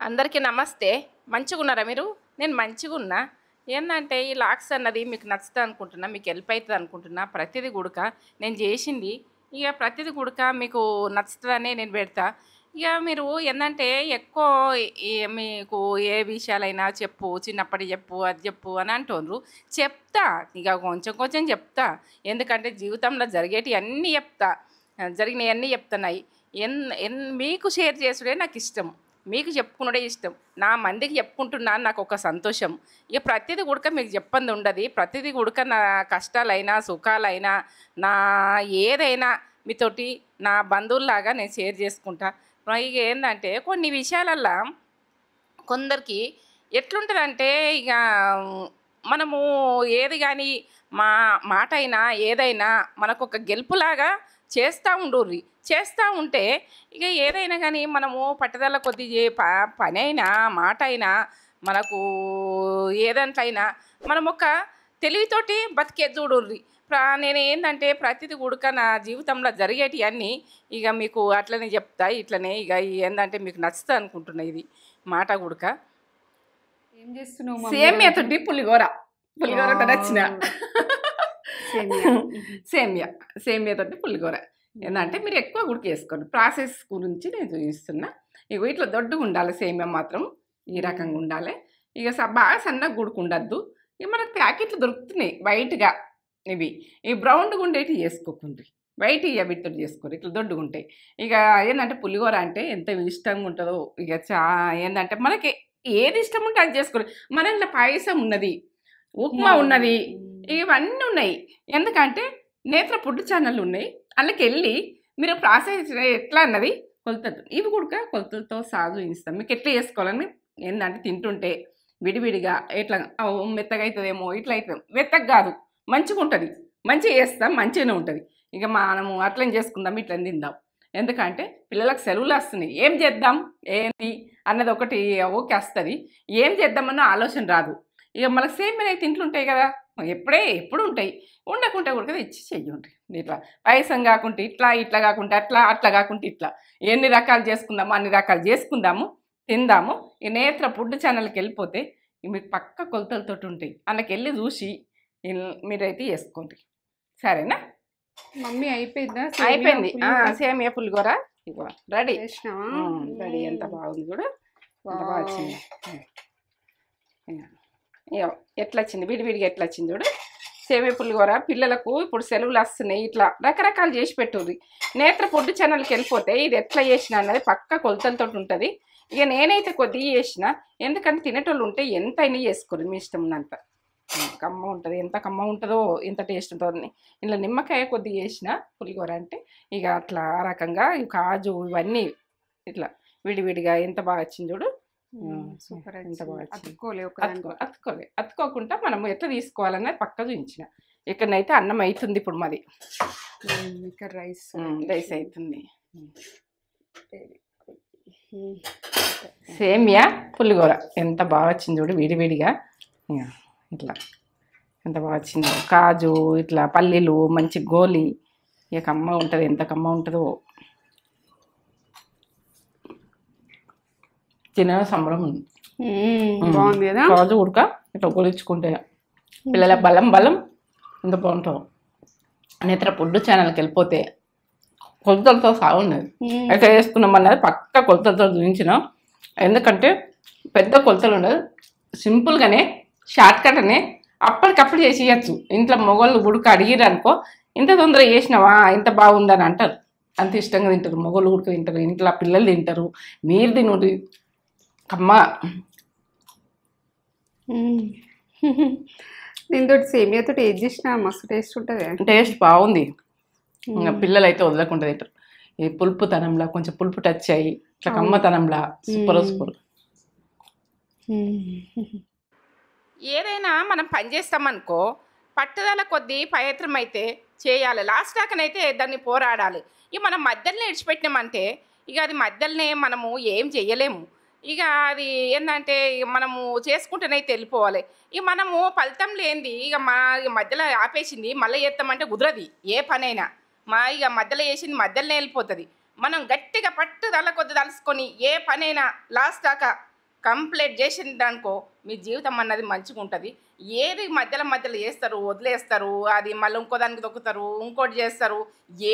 అందరికీ నమస్తే. మంచిగున్నారా మీరు? నేను మంచిగున్నా. ఏందంటే ఈ లాక్స్ అన్నది మీకు నచ్చుతది అనుకుంటున్నా. మీకు హెల్ప్ అయితది అనుకుంటున్నా. ప్రతిది గుడక నేను జేశింది. ఇగ ప్రతిది గుడక మీకు నచ్చుతదనే నేను బెడతా. ఇగ మీరు ఏందంటే ఎక్కువ మీకు ఏ విషయాలైనా చెప్పు, చిన్నప్పటియి జెప్పు, అది జెప్పు అని అంటుండ్రు. చెప్తా. ఇగ కొంచెం కొంచెం జెప్తా. ఎందుకంటే జీవితంలో జరిగేటియన్నీ జెప్తా. జరిగినయన్నీ జెప్తున్నాయి. ఎన్ ఎన్ మీకు షేర్ చేసుడే నాకిష్టం. మీకు చెప్పుకునుడే ఇష్టం. నా మందికి చెప్పుకుంటున్నా అని నాకొక సంతోషం. ఇక ప్రతిది గుడక మీకు చెప్పంది ఉండది. ప్రతిది గుడక నా కష్టాలైనా, సుఖాలైనా, నా ఏదైనా మీతోటి నా బంధువుల్లాగా నేను షేర్ చేసుకుంటా. ఇగ ఏందంటే కొన్ని విషయాలల్లా కొందరికి ఎట్లుంటదంటే ఇక మనము ఏది గాని మాటైనా ఏదైనా మనకొక గెలుపులాగా చేస్తా ఉండుర్రి. చేస్తా ఉంటే ఇక ఏదైనా గాని మనము పట్టుదల కొద్దీ పనైనా, మాటైనా, మనకు ఏదంట్లయినా మనమొక తెలివితోటి బతికేది చూడుర్రి. నేనేందంటే ప్రతిది గుడక నా జీవితంలో జరిగేటియన్నీ ఇక మీకు అట్లనే చెప్తా. ఇట్లనే ఇక ఏందంటే మీకు నచ్చుతదనుకుంటున్నా ఇది మాట గుడక. ఏం చేస్తున్నావు మమ్మీ? సేమియాతోటి పులిహోర. పులిహోరతో నచ్చిన సేమియా. సేమియాతోటి పులిహోర. ఏందంటే మీరు ఎక్కువ ఉడికేసుకోండి. ప్రాసెస్ గురించి నేను చూపిస్తున్నా. ఇగో ఇట్లా దొడ్డుగా ఉండాలి సేమియా మాత్రం. ఈ రకంగా ఉండాలి. ఇక బాగా సన్నగా ఉడకుండద్దు. ఇక మనకు ప్యాకెట్లు దొరుకుతున్నాయి వైట్‌గా ఇవి. ఈ బ్రౌన్‌గా ఉండేటివి చేసుకోకుండ్రి. వైట్ వీటితో చేసుకోండి. ఇట్లా దొడ్డుగా ఉంటాయి. ఇక ఏందంటే పులిహోర అంటే ఎంత ఇష్టంగా ఉంటుందో ఇక ఏందంటే మనకి ఏది ఇష్టం ఉంటే అది చేసుకోండి. మన ఇంట్లో పాయసం ఉన్నది, ఉప్మా ఉన్నది, ఇవన్నీ ఉన్నాయి. ఎందుకంటే నేత్ర ఫుడ్ ఛానల్ ఉన్నాయి. అందులోకెళ్ళి మీరు ప్రాసెస్ ఎట్లా అన్నది కొలతలు ఇవి కూడా కొలతలతో సాగు ఇస్తాం. మీకు ఎట్లా చేసుకోవాలని ఏంటంటే తింటుంటే విడివిడిగా ఎట్లా మెత్తగా అవుతుందేమో ఇట్లా అవుతుంది. మెత్తగా కాదు, మంచిగా ఉంటుంది. మంచిగా చేస్తాం, మంచిగానే ఉంటుంది. ఇక మనము అట్లని చేసుకుందాం, ఇట్లని తిందాం. ఎందుకంటే పిల్లలకు సెలవులు వస్తున్నాయి. ఏం చేద్దాం ఏంటి అన్నది ఒకటి ఓకే వస్తుంది. ఏం చేద్దామన్న ఆలోచన రాదు. ఇక మనకు సేమియా అయితే ఇంట్లో ఉంటాయి కదా, ఎప్పుడు ఉంటాయి. ఉండకుంటే కూడా ఇచ్చి చెయ్యండి. ఇట్లా పాయసం కాకుంటే ఇట్లా, ఇట్లా కాకుంటే అట్లా, అట్లా కాకుంటే ఇట్లా. ఎన్ని రకాలు చేసుకుందామో అన్ని రకాలు చేసుకుందాము, తిందాము. ఈ నేత్ర ఫుడ్ ఛానల్కి వెళ్ళిపోతే మీకు పక్క కొలతలతో ఉంటాయి. అందులోకి వెళ్ళి చూసి మీరైతే చేసుకోండి. సరేనా? మమ్మీ అయిపోయిందా? అయిపోయింది. సేమియా పులిహోర ఇగో రెడీ. చేసినావా? రెడీ. ఎంత బాగుంది కూడా, ఎంత బాగా వచ్చింది. ఎట్లా వచ్చింది విడివిడిగా ఎట్లా వచ్చింది చూడు. సేమియా పులిహోర పిల్లలకు ఇప్పుడు సెలవులు వస్తున్నాయి. ఇట్లా రకరకాలు చేసి పెట్టుర్రి. నేత్ర ఫుడ్ ఛానల్కి వెళ్ళిపోతే ఇది ఎట్లా చేసిన అన్నది పక్క కొలతలతో ఉంటుంది. ఇక నేనైతే కొద్దిగా చేసిన, ఎందుకంటే తినేటోళ్ళు ఉంటే ఎంతైనా చేసుకోరు మీ ఇష్టం ఉన్నంత. కమ్మ ఉంటుంది, ఎంత కమ్మ ఉంటుందో ఎంత టేస్ట్ ఉంటుందని ఇలా నిమ్మకాయ కొద్దిగా చేసిన పులిహోర అంటే ఇక అట్లా ఆ రకంగా కాజు ఇవన్నీ ఇట్లా విడివిడిగా ఎంత బాగా వచ్చింది చూడు. సూపర్. ఎంత బాగా అతుక్కోకుండా మనం ఎట్లా తీసుకోవాలన్నది పక్క చూపించిన. ఇక్కడనైతే అన్నం అవుతుంది ఇప్పుడు మాది. ఇక్కడ రైస్ అవుతుంది. సేమియా పులిహోర ఎంత బాగా వచ్చింది చూడు విడివిడిగా. ఇట్లా ఎంత బాగా వచ్చిందో. కాజు ఇట్లా పల్లీలు మంచి గోలి. ఇక కమ్మ ఉంటుంది, ఎంత కమ్మ ఉంటుందో. తినే సంబరం ఉంది. బాగుంది కదా. కాజు ఉడక ఇట్లా గోలించుకుంటే పిల్లల బలం ఎంత బాగుంటుందో. నేత్ర ఫుడ్ ఛానల్కి వెళ్ళిపోతే కొలతలతో సాగున్నది. ఎట్లా చేసుకున్నాం అన్నది పక్క కొలతలతో చూపించిన. ఎందుకంటే పెద్ద కొలతలు ఉండదు, సింపుల్గానే షార్ట్కట్ అనే అప్పటికప్పుడు చేసి ఇవ్వచ్చు. ఇంట్లో మొగోళ్ళు ఉడక అడిగిరు అనుకో, ఇంత తొందరగా చేసినావా ఇంత బాగుందని అంటారు. అంత ఇష్టంగా తింటారు మొగోళ్ళు ఉడక తింటారు, ఇంట్లో పిల్లలు తింటారు, మీరు తినండి. కమ్మ దీంతో సేమియాతో ఏది చేసినా మస్తు టేస్ట్ ఉంటుంది. టేస్ట్ బాగుంది. ఇంకా పిల్లలు అయితే వదలకుండా తింటారు. ఈ పులుపు తనంలా కొంచెం పులుపు టచ్ అయ్యి ఇట్లా కమ్మతనంలా సూపర్. ఏదైనా మనం పని చేస్తామనుకో పట్టుదల కొద్దీ ప్రయత్నం అయితే చేయాలి. లాస్ట్ దాకానైతే దాన్ని పోరాడాలి. ఇక మనం మధ్యలోనే విడిచిపెట్టినామంటే ఇక అది మధ్యలోనే మనము ఏం చెయ్యలేము. ఇక అది ఏంటంటే మనము చేసుకుంటేనైతే వెళ్ళిపోవాలి. ఇక మనము ఫలితం లేనిది ఇక మధ్యలో ఆపేసింది మళ్ళీ చేస్తామంటే కుదరది. ఏ పనైనా ఇక మధ్యలో చేసింది మధ్యలోనే వెళ్ళిపోతుంది. మనం గట్టిగా పట్టుదల కొద్ది తలుసుకొని ఏ పనైనా లాస్ట్ దాకా కంప్లీట్ చేసిందనుకో మీ జీవితం అన్నది మంచిగా ఉంటుంది. ఏది మధ్యలో చేస్తారు, వదిలేస్తారు, అది మళ్ళీ ఇంకో దానికి దొక్కుతారు, ఇంకోటి చేస్తారు,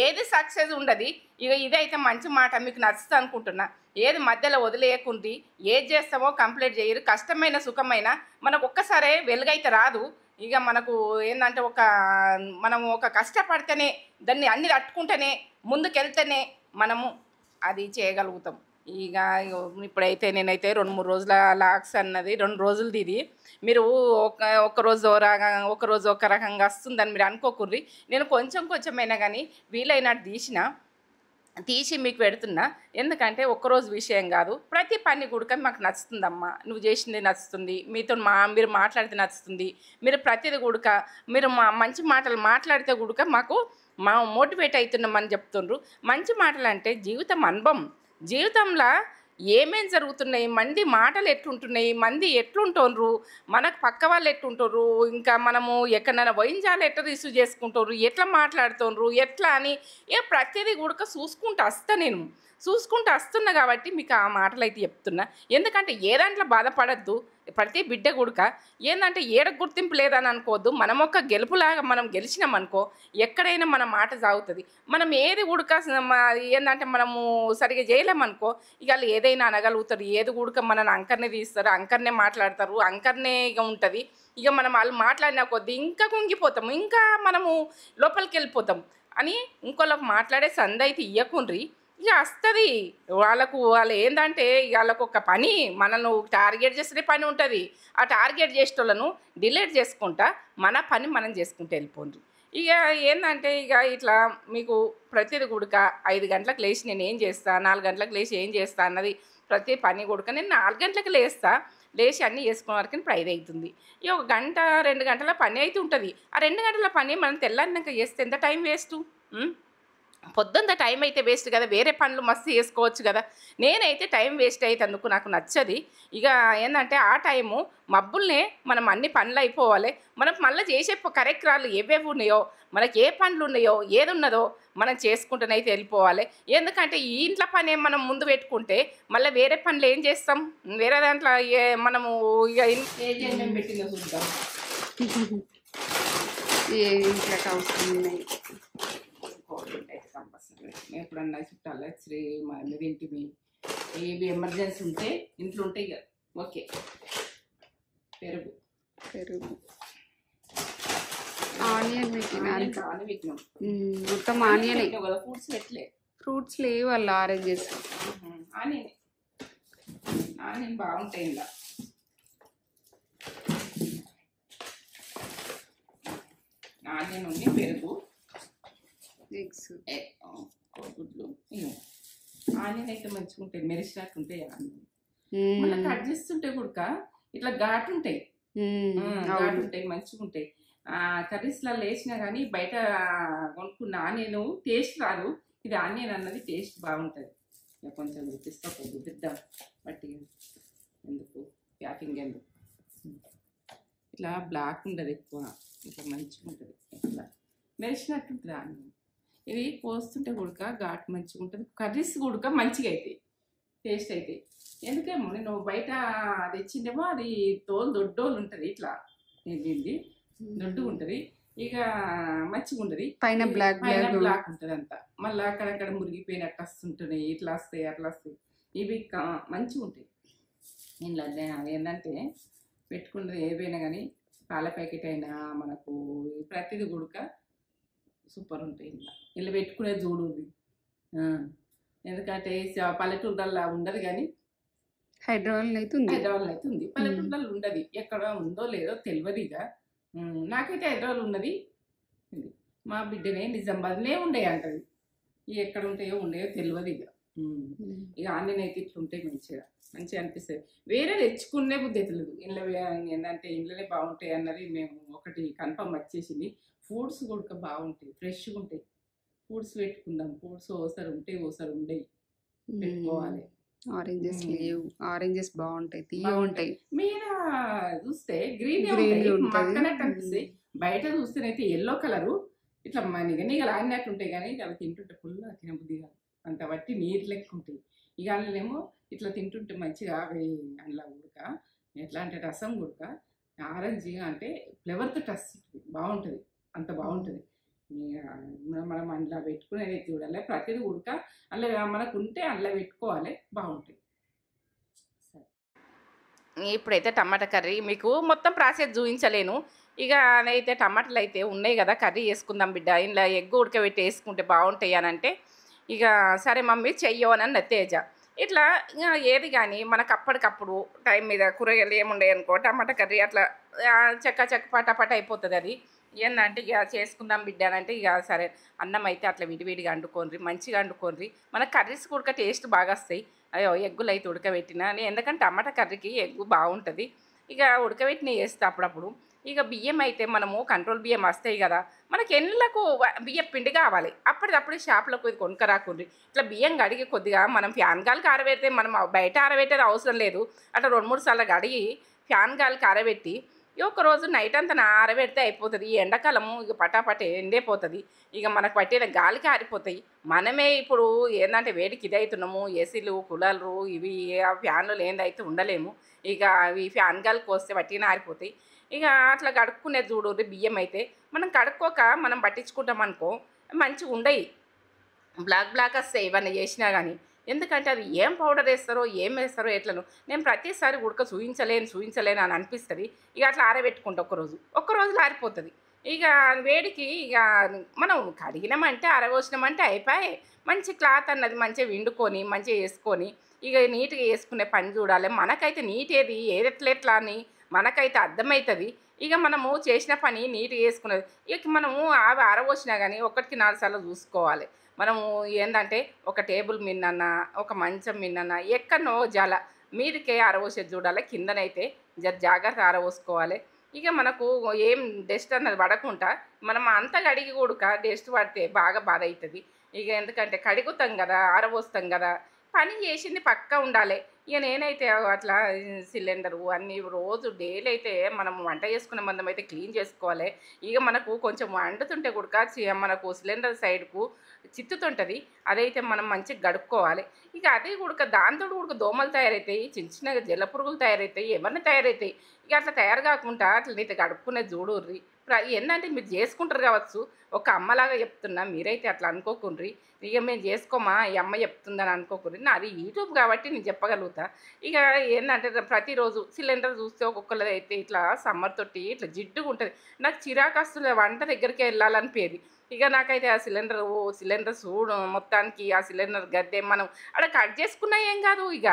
ఏది సక్సెస్ ఉండదు. ఇక ఇదైతే మంచి మాట మీకు నచ్చుతుంది అనుకుంటున్నా. ఏది మధ్యలో వదిలేయకుండి ఏది చేస్తామో కంప్లీట్ చేయరు. కష్టమైన సుఖమైన మనకు ఒక్కసారే వెలుగైతే రాదు. ఇక మనకు ఏంటంటే మనము ఒక కష్టపడితేనే దాన్ని అన్ని తట్టుకుంటేనే ముందుకెళ్తేనే మనము అది చేయగలుగుతాం. ఇక ఇప్పుడైతే నేనైతే 2-3 రోజుల లాక్స్ అన్నది 2 రోజులది ఇది. మీరు ఒక రోజు ఒక రకంగా వస్తుందని మీరు అనుకోకుర్రి. నేను కొంచెమైనా కానీ వీలైనట్టు తీసి మీకు పెడుతున్నా. ఎందుకంటే ఒక్కరోజు విషయం కాదు, ప్రతి పని కూడా మాకు నచ్చుతుందమ్మా. నువ్వు చేసింది నచ్చుతుంది, మీరు మాట్లాడితే నచ్చుతుంది, మీరు ప్రతిది కూడా మీరు మంచి మాటలు మాట్లాడితే కూడా మాకు మోటివేట్ అవుతున్నామని చెప్తుండ్రు. మంచి మాటలు అంటే జీవితం అనుభవం. జీవితంలో ఏమేం జరుగుతున్నాయి, మంది మాటలు ఎట్లుంటున్నాయి, మంది ఎట్లుంటుండ్రు, మనకు పక్క వాళ్ళు ఎట్లుంటారు, ఇంకా మనము ఎక్కడైనా వైంజాలు ఎట్లా రిసీవ్ చేసుకుంటారు, ఎట్లా మాట్లాడుతుండ్రు, ఎట్లా అని ప్రతిదీ కూడా చూసుకుంటూ వస్తున్నా కాబట్టి మీకు ఆ మాటలు అయితే చెప్తున్నా. ఎందుకంటే ఏ దాంట్లో బాధపడద్దు. ప్రతి బిడ్డ కూడా ఏంటంటే గుర్తింపు లేదని అనుకోవద్దు. మనం ఒక గెలుపులాగా మనం గెలిచినామనుకో ఎక్కడైనా మన మాట సాగుతుంది. మనం ఏది కూడా ఏంటంటే మనము సరిగా చేయలేమనుకో ఇక వాళ్ళు ఏదైనా అనగలుగుతారు. ఏది కూడా మనల్ని అంకర్నే తీస్తారు, అంకర్నే మాట్లాడతారు, అంకర్నే ఇక ఉంటుంది. ఇక మనం వాళ్ళు మాట్లాడిన కొద్దీ ఇంకా కుంగిపోతాం, ఇంకా మనము లోపలికి వెళ్ళిపోతాం అని ఇంకోళ్ళకి మాట్లాడే సంద అయితే ఇయ్యకుండ్రి. ఇక వస్తుంది వాళ్ళు ఏంటంటే వాళ్ళకు ఒక పని మనల్ని టార్గెట్ చేసే పని ఉంటుంది. ఆ టార్గెట్ చేసేటోళ్ళను డిలీట్ చేసుకుంటా మన పని మనం చేసుకుంటూ వెళ్ళిపోండి. ఇక ఏంటంటే ఇక ఇట్లా మీకు ప్రతిది కూడా 5 గంటలకు లేచి నేను ఏం చేస్తా, 4 గంటలకు లేచి ఏం చేస్తా అన్నది ప్రతి పని కూడా నేను 4 గంటలకు లేచి అన్నీ చేసుకునే వరకు ఇప్పుడు 5 అవుతుంది. ఇక 1 గంట 2 గంటల పని అయితే ఉంటుంది. ఆ 2 గంటల పని మనం తెల్లారినాక చేస్తే ఎంత టైం వేస్ట్. పొద్దున్న టైం అయితే వేస్ట్ కదా, వేరే పనులు మస్తు చేసుకోవచ్చు కదా. నేనైతే టైం వేస్ట్ అయితే అందుకు నాకు నచ్చది. ఇక ఏంటంటే ఆ టైము మబ్బుల్నే మనం అన్ని పనులు అయిపోవాలి. మనం మళ్ళీ చేసే కార్యక్రమాలు ఏవేవి ఉన్నాయో, మనకి ఏ పనులు ఉన్నాయో, ఏది ఉన్నదో మనం చేసుకుంటూనైతే వెళ్ళిపోవాలి. ఎందుకంటే ఈ ఇంట్లో పని మనం ముందు పెట్టుకుంటే మళ్ళీ వేరే పనులు ఏం చేస్తాం, వేరే దాంట్లో మనము ఇక ఏం పెట్టిందో చూద్దాం. ఇంట్లోకి అవసరం ఉన్నాయి కంపల్సరీ. ఎప్పుడన్నా చుట్టాలు వచ్చి మన ఇంటివి ఏవి ఎమర్జెన్సీ ఉంటే ఇంట్లో ఉంటాయి కదా. ఓకే, పెరుగు ఆనియన్ పెట్టినాం. మొత్తం ఆనియన్ కదా, ఫ్రూట్స్ లేవు వాళ్ళ ఆరెంజెస్. ఆనియన్ బాగుంటాయి. ఇలా ఆనియన్ ఉంది, పెరుగు, ఎగ్స్, గుడ్లు. ఆనియన్ అయితే మంచిగా ఉంటాయి, మెరిసినట్టు ఉంటాయి. ఆనియన్ మళ్ళీ కట్ చేస్తుంటే కూడా ఇట్లా ఘాటు ఉంటాయి, మంచిగా ఉంటాయి. కర్రీస్లలో వేసినా కానీ బయట కొనుక్కున్న ఆనియన్ టేస్ట్ రాదు. ఇది ఆనియన్ అన్నది టేస్ట్ బాగుంటుంది. ఇక కొంచెం గుర్తిద్దాం బట్టి ఎందుకు ప్యాకింగ్ ఎందుకు ఇట్లా బ్లాక్ ఉండదు, ఎక్కువ ఇట్లా మంచిగా ఉంటుంది, ఇట్లా మెరిసినట్టు ఉంటుంది ఆనియన్. ఇవి కోస్తుంటే కూడా ఘాటు మంచిగా ఉంటుంది. కర్రీస్ కూడా మంచిగా అవుతాయి, టేస్ట్ అవుతాయి. ఎందుకేమో నేను బయట తెచ్చిందేమో అది దొడ్డోళ్ళు ఉంటుంది, ఇట్లా ఏంటి దొడ్డుగా ఉంటుంది, ఇక మంచిగా ఉంటుంది. పైన బ్లాక్ ఉంటుంది అంతా. మళ్ళీ అక్కడక్కడ మురిగిపోయినట్టు వస్తుంటున్నాయి, ఇట్లా వస్తాయి అట్లా వస్తాయి. ఇవి మంచిగా ఉంటాయి. ఇంట్లో ఏంటంటే పెట్టుకున్నది ఏవైనా కానీ పాల ప్యాకెట్ అయినా మనకు ప్రతిదీ కూడా సూపర్ ఉంటాయి. ఇలా పెట్టుకునేది చూడు. ఎందుకంటే పల్లెటూళ్ళల్లో ఉండదు కానీ హైదరాబాద్ అయితే ఉంది, పల్లెటూళ్ళల్లో ఉండదు. ఎక్కడ ఉందో లేదో తెలియదు. ఇక నాకైతే హైదరాబాద్ ఉన్నది. మా బిడ్డనే నిజామాబాద్నే ఉండే అంటది. ఎక్కడ ఉంటాయో ఉండేయో తెలియదు. ఇక ఆన్లైన్ అయితే ఇట్లుంటాయి, మంచిగా అనిపిస్తుంది. వేరే తెచ్చుకునే బుద్ధి తెలియదు. ఇంట్లో ఏంటంటే ఇంట్లోనే బాగుంటాయి అన్నది మేము ఒకటి కన్ఫర్మ్ వచ్చేసింది. ఫ్రూట్స్ కూడా బాగుంటాయి, ఫ్రెష్గా ఉంటాయి. ఫ్రూట్స్ పెట్టుకుందాం. ఫ్రూట్స్ ఓసారి ఉండయి పెట్టుకోవాలి. ఆరెంజెస్ లేవు, ఆరెంజెస్ బాగుంటాయి, తీయ ఉంటాయి. మీద చూస్తే గ్రీన్ మక్కనట్టు అనిపిస్తాయి. బయట చూస్తేనైతే ఎల్లో కలరు ఇట్లా నిగనిగలు ఆడినట్టు ఉంటాయి. కానీ అవి తింటుంటే ఫుల్ తినబుద్ధి కాదు, అంత బట్టి నీరు లెక్క ఉంటాయి. ఇక అందులోనేమో ఇట్లా తింటుంటే మంచిగా అవి అందులో ఉడక ఎట్లా అంటే రసం ఉడక ఆరెంజ్ అంటే ఫ్లేవర్తో టస్ట్ బాగుంటుంది, అంత బాగుంటుంది. మనం అందులో పెట్టుకునేది చూడాలి, ప్రతిదీ ఉడక అందులో మనకు ఉంటే అందులో పెట్టుకోవాలి, బాగుంటుంది. ఇప్పుడైతే టమాటా కర్రీ మీకు మొత్తం ప్రాసెస్ చూపించలేను. ఇక అదైతే టమాటాలు అయితే ఉన్నాయి కదా, కర్రీ చేసుకుందాం బిడ్డ, ఇందులో ఎగ్ ఉడకబెట్టి వేసుకుంటే బాగుంటాయి అని అంటే, ఇక సరే మమ్మీ చెయ్యో అని అన్న తేజ. ఇట్లా ఇక ఏది కానీ మనకు అప్పటికప్పుడు టైం మీద కూరగాయలు ఏముండవు అనుకో, టమాటా కర్రీ అట్లా చెక్క చెక్క పటాపట అయిపోతుంది అది. ఏందంటే ఇక చేసుకుందాం బిడ్డ అని అంటే, ఇక సరే అన్నం అయితే అట్లా విడివిడిగా వండుకోండి, మంచిగా వండుకోండి, మన కర్రీస్ కూడా టేస్ట్ బాగా వస్తాయి. అయ్యో ఎగ్గులు అయితే ఉడకబెట్టినా ఎందుకంటే టమాటా కర్రీకి ఎగ్గు బాగుంటుంది. ఇక ఉడకబెట్టిన వేస్తే అప్పుడప్పుడు. ఇక బియ్యం అయితే మనము కంట్రోల్ బియ్యం వస్తాయి కదా, మనకి ఎన్లకు బియ్యం పిండి కావాలి, అప్పటిదప్పుడు షాప్లోకి ఇది కొనుక్కరాకుండ్రి. ఇట్లా బియ్యం కడిగి కొద్దిగా మనం ఫ్యాన్ గాలికి ఆరబెడితే మనం బయట ఆరబెట్టేది అవసరం లేదు. అట్లా 2-3 సార్లు కడిగి ఫ్యాన్ గాలికి ఆరబెట్టి ఒక రోజు నైట్ అంతా ఆరబెడితే అయిపోతుంది. ఈ ఎండాకాలము ఇక పటాపట ఎండిపోతుంది, ఇక మనకు పట్టిన గాలికి ఆరిపోతాయి. మనమే ఇప్పుడు ఏంటంటే వేడికి ఇదవుతున్నాము, ఏసీలు కూలర్లు ఇవి ఫ్యాన్లు లేనిదైతే ఉండలేము. ఇక అవి ఫ్యాన్ గాలికి వస్తే పట్టిన ఆరిపోతాయి. ఇక అట్లా కడుక్కునేది చూడు బియ్యం అయితే, మనం కడుక్కోక మనం పట్టించుకుంటాం అనుకో మంచిగా ఉండయి, బ్లాక్ బ్లాక్ వస్తాయి ఇవన్నీ చేసినా కానీ. ఎందుకంటే అది ఏం పౌడర్ వేస్తారో ఏం వేస్తారో ఎట్లను నేను ప్రతిసారి ఉడక చూయించలేను అని అనిపిస్తుంది. ఇక అట్లా ఆరబెట్టుకుంటా ఒక్క రోజులో ఆరిపోతుంది. ఇక వేడికి ఇక మనం కడిగినామంటే ఆరబోసినామంటే అయిపోయి, మంచి క్లాత్ అన్నది మంచిగా విండుకొని మంచిగా వేసుకొని ఇక నీట్గా వేసుకునే పని చూడాలి. మనకైతే నీట్ ఏది ఎట్లా అని మనకైతే అర్థమవుతుంది. ఇక మనము చేసిన పని నీట్గా వేసుకునేది. ఇక మనము అవి ఆరబోసినా కానీ 1-4 సార్లు చూసుకోవాలి. మనము ఏందంటే ఒక టేబుల్ మీదనన్నా ఒక మంచం మీదనన్నా ఎక్కడనో జాల మీదకే ఆరబోసేది చూడాలి, కిందనైతే జాగ్రత్త ఆరబోసుకోవాలి. ఇక మనకు ఏం డస్ట్ అన్నది పడకుండా మనం అంత కడిగి కూడక డస్ట్ పడితే బాగా బాధ అవుతుంది. ఇక ఎందుకంటే కడుగుతాం కదా, ఆరబోస్తాం కదా, పని చేసింది పక్కా ఉండాలి. ఇక నేనైతే అట్లా సిలిండరు అన్నీ రోజు డైలీ అయితే మనం వంట చేసుకునే మందం అయితే క్లీన్ చేసుకోవాలి. ఇక మనకు కొంచెం వండుతుంటే కూడా మనకు సిలిండర్ సైడ్కు చిత్తుతుంటుంది, అదైతే మనం మంచిగా గడుక్కోవాలి. ఇక అదే కూడా దాంతో కూడా దోమలు తయారవుతాయి, చిన్న చిన్నగా జల పురుగులు తయారవుతాయి, ఏమన్నా తయారవుతాయి. ఇక అట్లా తయారు కాకుండా అట్లనైతే గడుపుకునేది చూడుర్రి. ఏంటంటే మీరు చేసుకుంటారు కావచ్చు, ఒక అమ్మలాగా చెప్తున్నా, మీరైతే అట్లా అనుకోకుండ్రి. ఇక మేము చేసుకోమా ఈ అమ్మ చెప్తుందని అనుకోకూడదు, నాది యూట్యూబ్ కాబట్టి నేను చెప్పగలుగుతా. ఇక ఏంటంటే ప్రతిరోజు సిలిండర్ చూస్తే ఒక్కొక్కరిది అయితే ఇట్లా సమ్మర్ తోటి ఇట్లా జిడ్డుగా ఉంటుంది. నాకు చిరాకు వస్తుంది, వంట దగ్గరికి వెళ్ళాలనిపోయేది. ఇక నాకైతే ఆ సిలిండర్ చూడు మొత్తానికి ఆ సిలిండర్ గద్దె మనం అక్కడ కట్ చేసుకున్నా ఏం కాదు. ఇక